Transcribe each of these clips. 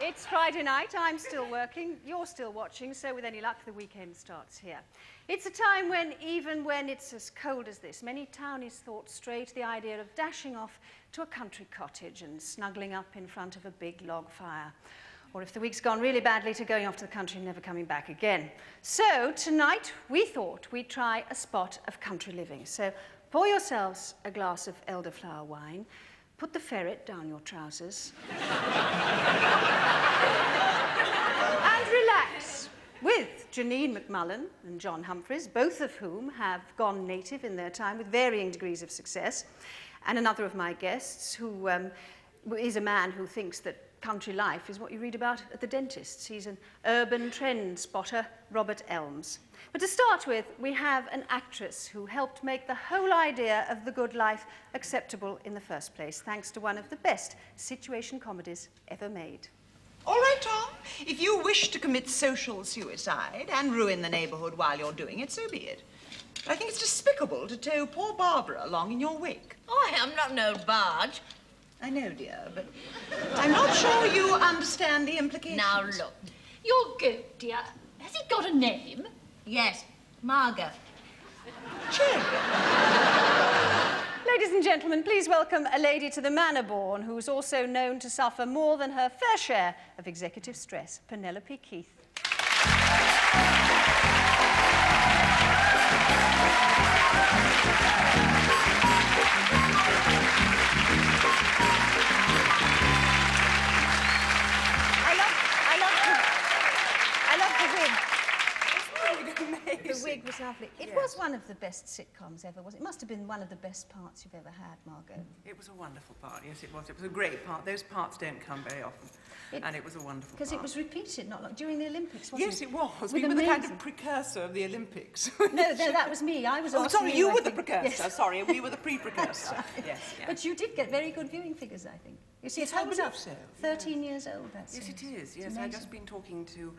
It's Friday night, I'm still working, you're still watching, so with any luck the weekend starts here. It's a time when, even when it's as cold as this, many townies thought stray to the idea of dashing off to a country cottage and snuggling up in front of a big log fire. Or if the week's gone really badly, to going off to the country and never coming back again. So tonight we thought we'd try a spot of country living. So pour yourselves a glass of elderflower wine, put the ferret down your trousers, and relax with Janine McMullen and John Humphreys, both of whom have gone native in their time with varying degrees of success, and another of my guests who is a man who thinks that country life is what you read about at the dentist's. He's an urban trend spotter, Robert Elms. But to start with, we have an actress who helped make the whole idea of the good life acceptable in the first place, thanks to one of the best situation comedies ever made. All right, Tom. If you wish to commit social suicide and ruin the neighborhood while you're doing it, so be it. But I think it's despicable to tow poor Barbara along in your wake. I am not no barge. I know, dear, but I'm not sure you understand the implications. Now, look. Your goat, dear, has it got a name? Yes, Margot. Cherry. Ladies and gentlemen, please welcome a lady to the manor born who's also known to suffer more than her fair share of executive stress, Penelope Keith. I love the wig. The wig was lovely. It was one of the best sitcoms ever, wasn't it? It must have been one of the best parts you've ever had, Margot. It was a wonderful part, yes it was. It was a great part. Those parts don't come very often. And it was a wonderful part. Because it was repeated, not like during the Olympics, wasn't yes, it? it was. With We were the kind amazing- of precursor of the Olympics. No, that was me. I was Oh, asking sorry, you I were the think. precursor. Yes. Sorry, we were the pre-precursor. Yes, yes. But you did get very good viewing figures, I think. You see, Yes, it I holds believe up. so, 13 years old, that's Yes, it is. It's Yes, amazing. I've just been talking to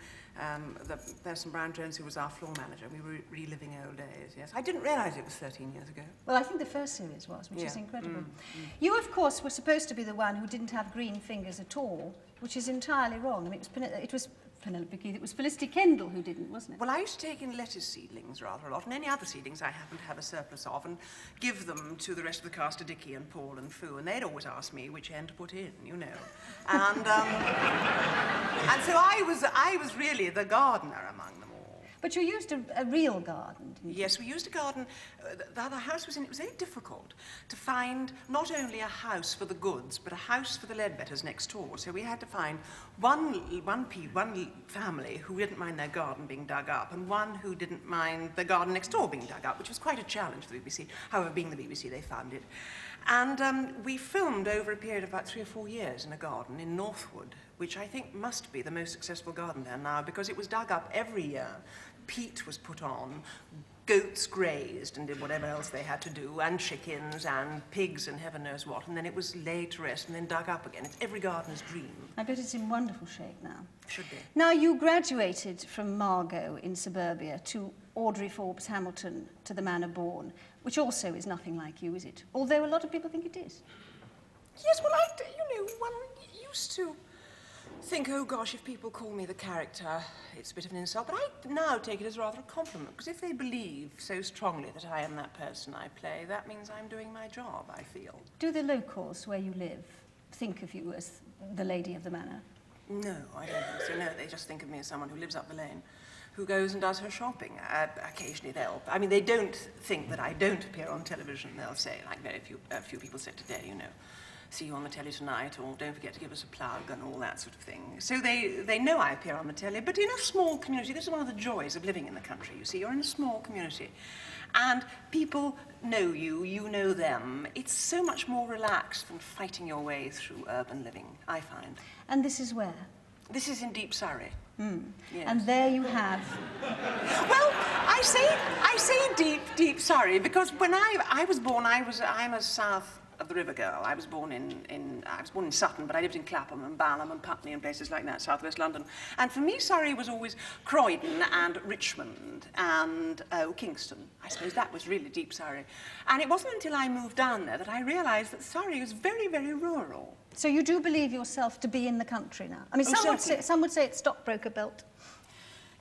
the person, Brown Jones, who was our floor manager. We were reliving old days, yes. I didn't realise it was 13 years ago. Well, I think the first series was, which is Yeah. incredible. You, of course, were supposed to be the one who didn't have green fingers at all, which is entirely wrong. I mean, it was Penelope Keith. It was Felicity Kendall who didn't, wasn't it? Well, I used to take in lettuce seedlings rather a lot, and any other seedlings I happened to have a surplus of, and give them to the rest of the cast, to Dickie and Paul and Fu, and they'd always ask me which end to put in, you know. And, and so I was really the gardener among them all. But you used a real garden, didn't you? Yes, we used a garden. The other house was in. It was very difficult to find not only a house for the goods, but a house for the Ledbetters next door. So we had to find one family who didn't mind their garden being dug up, and one who didn't mind the garden next door being dug up, which was quite a challenge for the BBC. However, being the BBC, they found it. And we filmed over a period of about 3 or 4 years in a garden in Northwood, which I think must be the most successful garden there now, because it was dug up every year. Peat was put on, goats grazed and did whatever else they had to do, and chickens and pigs and heaven knows what, and then it was laid to rest and then dug up again. It's every gardener's dream. I bet it's in wonderful shape now. Should be. Now, you graduated from Margot in suburbia to Audrey Forbes Hamilton to the manor born, which also is nothing like you, is it? Although a lot of people think it is. Yes, well, one used to think, oh gosh, if people call me the character, it's a bit of an insult, but I now take it as rather a compliment, because if they believe so strongly that I am that person I play, that means I'm doing my job, I feel. Do the locals where you live think of you as the lady of the manor? No, I don't think so. No, they just think of me as someone who lives up the lane, who goes and does her shopping. Occasionally they don't think that I don't appear on television. They'll say, like a few people said today, you know, see you on the telly tonight, or don't forget to give us a plug, and all that sort of thing. So they know I appear on the telly, but in a small community, this is one of the joys of living in the country, you see. You're in a small community, and people know you, you know them. It's so much more relaxed than fighting your way through urban living, I find. And this is where? This is in deep Surrey. Yes. And there you have... Well, I say deep Surrey, because when I was born, I'm as south of the river girl. I was born in Sutton, but I lived in Clapham and Balham and Putney and places like that, southwest London. And for me, Surrey was always Croydon and Richmond and Kingston. I suppose that was really deep Surrey. And it wasn't until I moved down there that I realised that Surrey was very, very rural. So you do believe yourself to be in the country now? I mean, some would say it's stockbroker belt.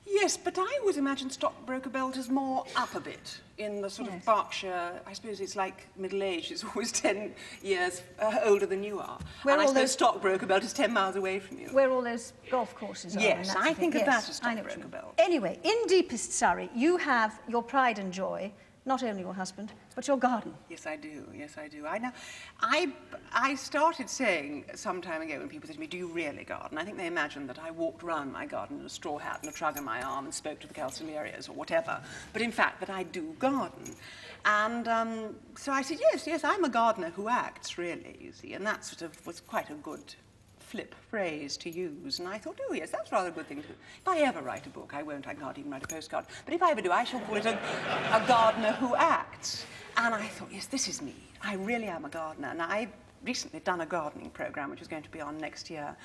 Yes, but I always imagine stockbroker belt as more up a bit in the sort of Berkshire. I suppose it's like middle age. It's always 10 years older than you are. And I suppose stockbroker belt is 10 miles away from you. Where all those golf courses are. Yes, and I think of that as stockbroker belt. Anyway, in deepest Surrey, you have your pride and joy, not only your husband, but your garden. Yes, I do. Yes, I do. I started saying some time ago when people said to me, do you really garden? I think they imagined that I walked around my garden in a straw hat and a trug on my arm and spoke to the calceolarias or whatever. But in fact, that I do garden. And so I said, yes, I'm a gardener who acts, really, you see. And that sort of was quite a good flip phrase to use, and I thought, oh yes, that's rather a good thing to do. If I ever write a book, I can't even write a postcard, but if I ever do, I shall call it a gardener who acts. And I thought, yes, this is me. I really am a gardener. And I've recently done a gardening programme, which is going to be on next year,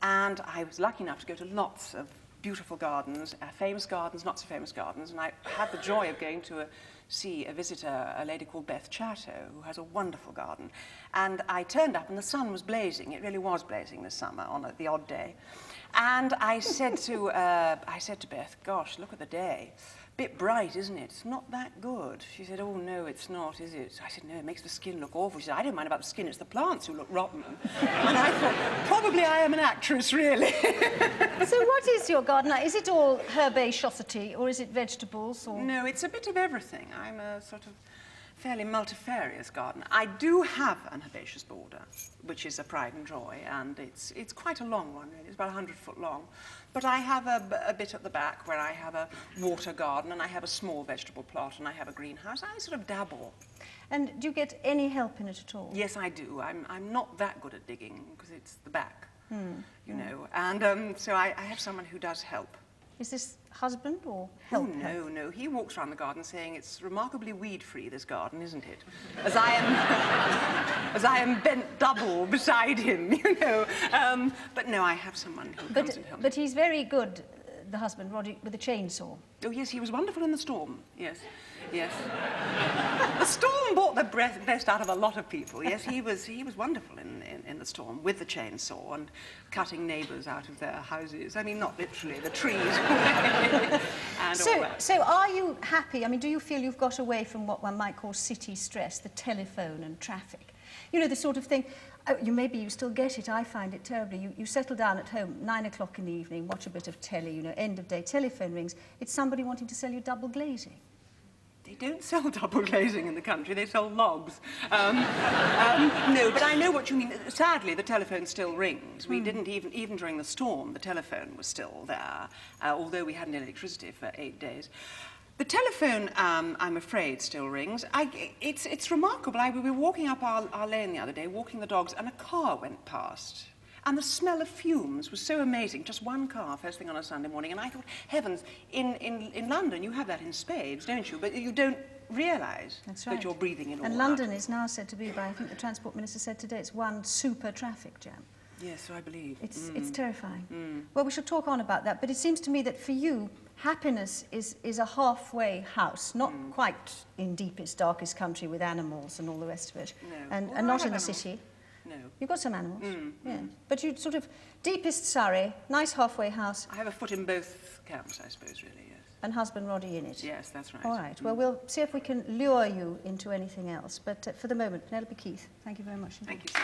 and I was lucky enough to go to lots of beautiful gardens, famous gardens, not so famous gardens, and I had the joy of going to see a visitor, a lady called Beth Chatto, who has a wonderful garden. And I turned up and the sun was blazing. It really was blazing this summer on the odd day. And I said to Beth, gosh, look at the day. Bit bright, isn't it? It's not that good. She said, oh, no, it's not, is it? I said, no, it makes the skin look awful. She said, I don't mind about the skin, it's the plants who look rotten. And I thought, probably I am an actress, really. So what is your garden? Is it all herbaceosity, or is it vegetables? Or? No, it's a bit of everything. I'm a sort of fairly multifarious gardener. I do have an herbaceous border, which is a pride and joy, and it's quite a long one, really. It's about 100 foot long. But I have a bit at the back where I have a water garden, and I have a small vegetable plot, and I have a greenhouse. I sort of dabble. And do you get any help in it at all? Yes, I do. I'm not that good at digging, because it's the back, you know. And so I have someone who does help. Is this husband or help? Oh, no. He walks around the garden saying it's remarkably weed-free, this garden, isn't it? As I am bent double beside him, you know. But no, I have someone who comes and helps. But he's very good, the husband, Roddy, with a chainsaw. Oh, yes, he was wonderful in the storm. Yes. The storm brought the best out of a lot of people. Yes, he was wonderful in the storm with the chainsaw and cutting neighbours out of their houses. I mean, not literally, the trees. And all that. So are you happy? I mean, do you feel you've got away from what one might call city stress, the telephone and traffic? You know, the sort of thing, maybe you still get it, I find it terribly. You settle down at home, 9 o'clock in the evening, watch a bit of telly, you know, end of day, telephone rings. It's somebody wanting to sell you double glazing. They don't sell double glazing in the country, they sell logs. No, but I know what you mean. Sadly, the telephone still rings. We didn't even during the storm, the telephone was still there, although we hadn't electricity for 8 days. The telephone, I'm afraid, still rings. It's remarkable. We were walking up our lane the other day, walking the dogs, and a car went past. And the smell of fumes was so amazing. Just one car first thing on a Sunday morning. And I thought, heavens, in London you have that in spades, don't you? But you don't realise that you're breathing in all that. And London is now said to be, by I think the Transport Minister said today, it's one super traffic jam. Yes, so I believe. It's terrifying. Well, we shall talk on about that. But it seems to me that for you, happiness is a halfway house, not quite in deepest, darkest country with animals and all the rest of it. No. And not in the city. No. You've got some animals, yeah. But you sort of, deepest Surrey, nice halfway house. I have a foot in both camps, I suppose, really, yes. And husband Roddy in it. Yes, that's right. All right, well, we'll see if we can lure you into anything else. But for the moment, Penelope Keith, thank you very much. Thank you, sir.